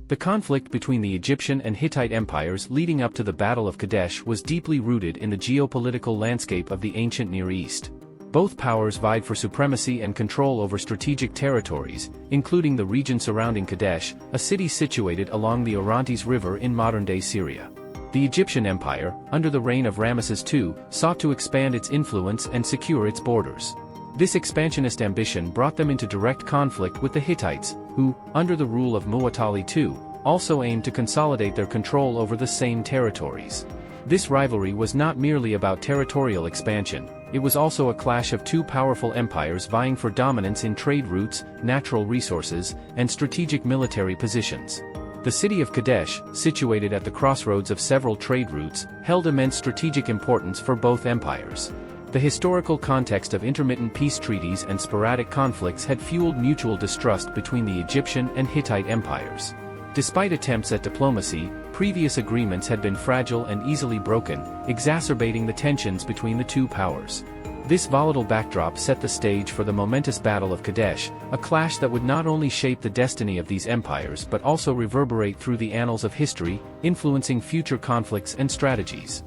The conflict between the Egyptian and Hittite empires leading up to the Battle of Kadesh was deeply rooted in the geopolitical landscape of the ancient Near East. Both powers vied for supremacy and control over strategic territories, including the region surrounding Kadesh, a city situated along the Orontes River in modern-day Syria. The Egyptian Empire, under the reign of Ramses II, sought to expand its influence and secure its borders. This expansionist ambition brought them into direct conflict with the Hittites, who, under the rule of Muwatalli II, also aimed to consolidate their control over the same territories. This rivalry was not merely about territorial expansion, it was also a clash of two powerful empires vying for dominance in trade routes, natural resources, and strategic military positions. The city of Kadesh, situated at the crossroads of several trade routes, held immense strategic importance for both empires. The historical context of intermittent peace treaties and sporadic conflicts had fueled mutual distrust between the Egyptian and Hittite empires. Despite attempts at diplomacy, previous agreements had been fragile and easily broken, exacerbating the tensions between the two powers. This volatile backdrop set the stage for the momentous Battle of Kadesh, a clash that would not only shape the destiny of these empires but also reverberate through the annals of history, influencing future conflicts and strategies.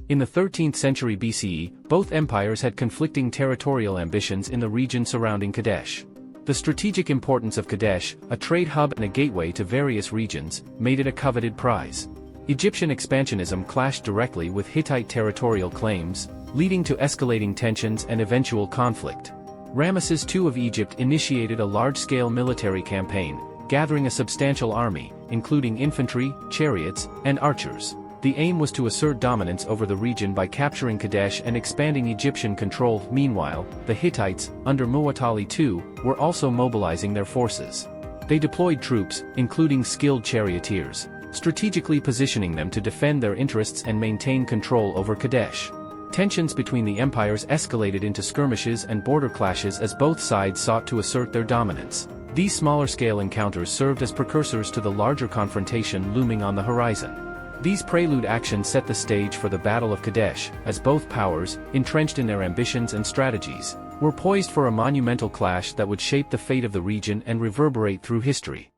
In the 13th century BCE, both empires had conflicting territorial ambitions in the region surrounding Kadesh. The strategic importance of Kadesh, a trade hub and a gateway to various regions, made it a coveted prize. Egyptian expansionism clashed directly with Hittite territorial claims, leading to escalating tensions and eventual conflict. Ramses II of Egypt initiated a large-scale military campaign, gathering a substantial army, including infantry, chariots, and archers. The aim was to assert dominance over the region by capturing Kadesh and expanding Egyptian control. Meanwhile, the Hittites, under Muwatalli II, were also mobilizing their forces. They deployed troops, including skilled charioteers, strategically positioning them to defend their interests and maintain control over Kadesh. Tensions between the empires escalated into skirmishes and border clashes as both sides sought to assert their dominance. These smaller-scale encounters served as precursors to the larger confrontation looming on the horizon. These prelude actions set the stage for the Battle of Kadesh, as both powers, entrenched in their ambitions and strategies, were poised for a monumental clash that would shape the fate of the region and reverberate through history.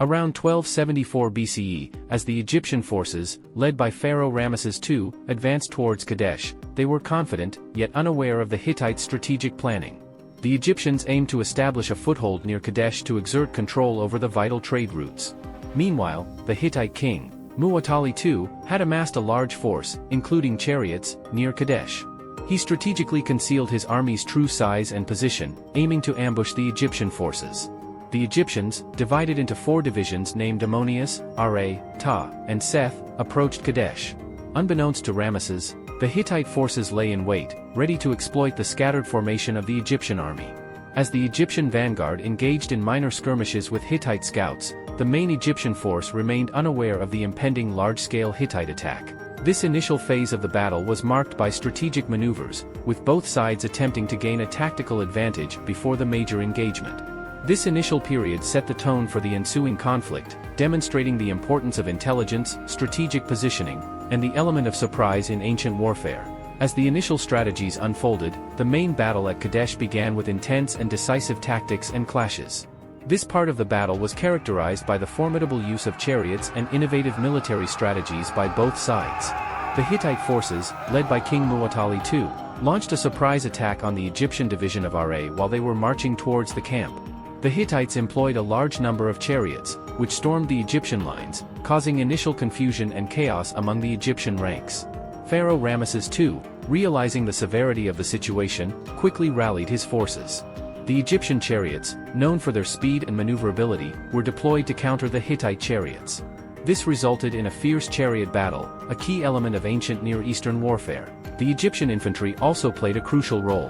Around 1274 BCE, as the Egyptian forces, led by Pharaoh Ramses II, advanced towards Kadesh, they were confident, yet unaware of the Hittite strategic planning. The Egyptians aimed to establish a foothold near Kadesh to exert control over the vital trade routes. Meanwhile, the Hittite king, Muwatalli II, had amassed a large force, including chariots, near Kadesh. He strategically concealed his army's true size and position, aiming to ambush the Egyptian forces. The Egyptians, divided into 4 divisions named Ammonius, Ra, Ta, and Seth, approached Kadesh. Unbeknownst to Ramesses, the Hittite forces lay in wait, ready to exploit the scattered formation of the Egyptian army. As the Egyptian vanguard engaged in minor skirmishes with Hittite scouts, the main Egyptian force remained unaware of the impending large-scale Hittite attack. This initial phase of the battle was marked by strategic maneuvers, with both sides attempting to gain a tactical advantage before the major engagement. This initial period set the tone for the ensuing conflict, demonstrating the importance of intelligence, strategic positioning, and the element of surprise in ancient warfare. As the initial strategies unfolded, the main battle at Kadesh began with intense and decisive tactics and clashes. This part of the battle was characterized by the formidable use of chariots and innovative military strategies by both sides. The Hittite forces, led by King Muwatalli II, launched a surprise attack on the Egyptian division of Ra while they were marching towards the camp. The Hittites employed a large number of chariots, which stormed the Egyptian lines, causing initial confusion and chaos among the Egyptian ranks. Pharaoh Ramses II, realizing the severity of the situation, quickly rallied his forces. The Egyptian chariots, known for their speed and maneuverability, were deployed to counter the Hittite chariots. This resulted in a fierce chariot battle, a key element of ancient Near Eastern warfare. The Egyptian infantry also played a crucial role.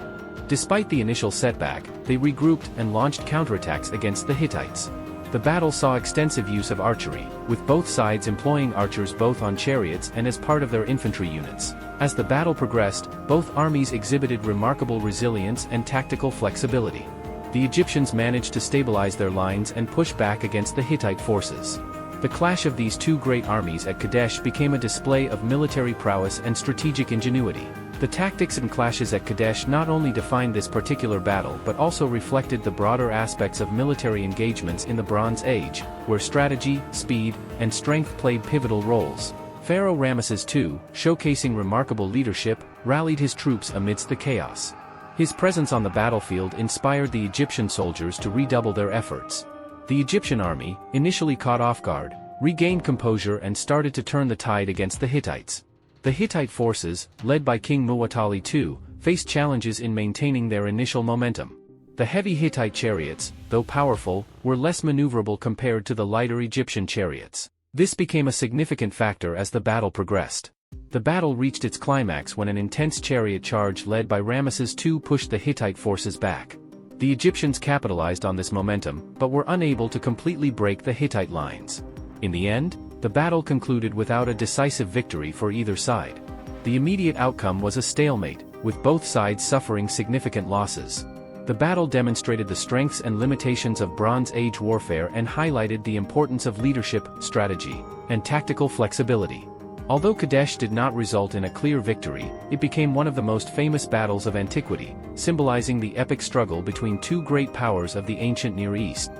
Despite the initial setback, they regrouped and launched counterattacks against the Hittites. The battle saw extensive use of archery, with both sides employing archers both on chariots and as part of their infantry units. As the battle progressed, both armies exhibited remarkable resilience and tactical flexibility. The Egyptians managed to stabilize their lines and push back against the Hittite forces. The clash of these two great armies at Kadesh became a display of military prowess and strategic ingenuity. The tactics and clashes at Kadesh not only defined this particular battle but also reflected the broader aspects of military engagements in the Bronze Age, where strategy, speed, and strength played pivotal roles. Pharaoh Ramses II, showcasing remarkable leadership, rallied his troops amidst the chaos. His presence on the battlefield inspired the Egyptian soldiers to redouble their efforts. The Egyptian army, initially caught off guard, regained composure and started to turn the tide against the Hittites. The Hittite forces, led by King Muwatalli II, faced challenges in maintaining their initial momentum. The heavy Hittite chariots, though powerful, were less maneuverable compared to the lighter Egyptian chariots. This became a significant factor as the battle progressed. The battle reached its climax when an intense chariot charge led by Ramses II pushed the Hittite forces back. The Egyptians capitalized on this momentum, but were unable to completely break the Hittite lines. In the end, the battle concluded without a decisive victory for either side. The immediate outcome was a stalemate, with both sides suffering significant losses. The battle demonstrated the strengths and limitations of Bronze Age warfare and highlighted the importance of leadership, strategy, and tactical flexibility. Although Kadesh did not result in a clear victory, it became one of the most famous battles of antiquity, symbolizing the epic struggle between two great powers of the ancient Near East.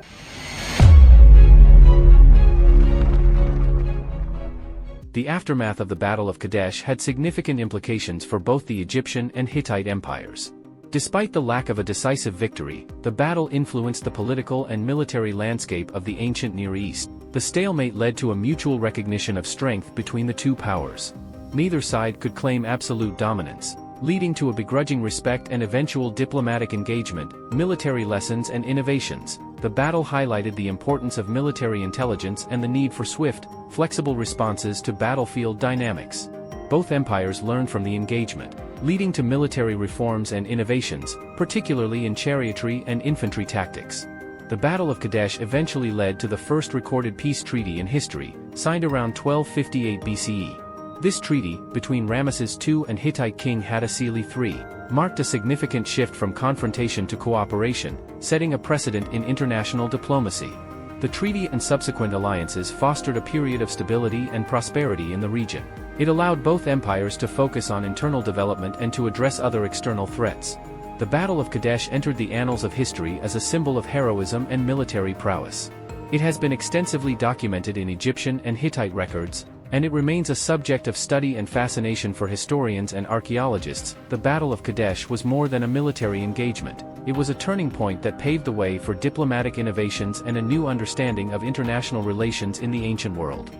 The aftermath of the Battle of Kadesh had significant implications for both the Egyptian and Hittite empires. Despite the lack of a decisive victory, the battle influenced the political and military landscape of the ancient Near East. The stalemate led to a mutual recognition of strength between the two powers. Neither side could claim absolute dominance, leading to a begrudging respect and eventual diplomatic engagement. Military lessons and innovations. The battle highlighted the importance of military intelligence and the need for swift, flexible responses to battlefield dynamics. Both empires learned from the engagement, leading to military reforms and innovations, particularly in chariotry and infantry tactics. The Battle of Kadesh eventually led to the first recorded peace treaty in history, signed around 1258 BCE. This treaty, between Ramses II and Hittite king Haile III, marked a significant shift from confrontation to cooperation, setting a precedent in international diplomacy. The treaty and subsequent alliances fostered a period of stability and prosperity in the region. It allowed both empires to focus on internal development and to address other external threats. The Battle of Kadesh entered the annals of history as a symbol of heroism and military prowess. It has been extensively documented in Egyptian and Hittite records, and it remains a subject of study and fascination for historians and archaeologists. The Battle of Kadesh was more than a military engagement. It was a turning point that paved the way for diplomatic innovations and a new understanding of international relations in the ancient world.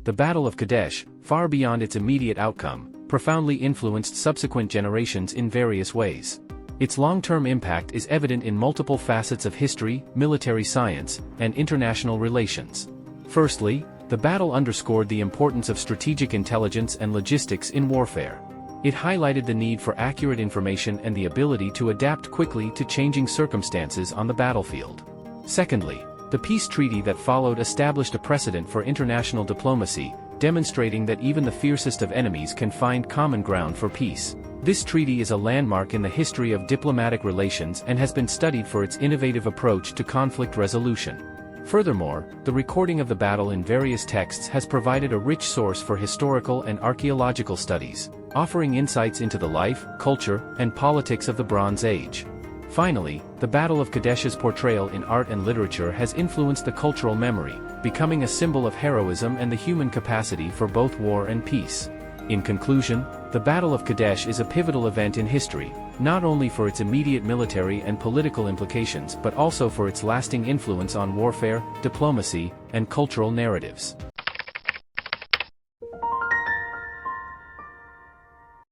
The Battle of Kadesh, far beyond its immediate outcome, profoundly influenced subsequent generations in various ways. Its long-term impact is evident in multiple facets of history, military science, and international relations. Firstly, the battle underscored the importance of strategic intelligence and logistics in warfare. It highlighted the need for accurate information and the ability to adapt quickly to changing circumstances on the battlefield. Secondly, the peace treaty that followed established a precedent for international diplomacy, demonstrating that even the fiercest of enemies can find common ground for peace. This treaty is a landmark in the history of diplomatic relations and has been studied for its innovative approach to conflict resolution. Furthermore, the recording of the battle in various texts has provided a rich source for historical and archaeological studies, offering insights into the life, culture, and politics of the Bronze Age. Finally, the Battle of Kadesh's portrayal in art and literature has influenced the cultural memory, becoming a symbol of heroism and the human capacity for both war and peace. In conclusion, the Battle of Kadesh is a pivotal event in history, not only for its immediate military and political implications but also for its lasting influence on warfare, diplomacy, and cultural narratives.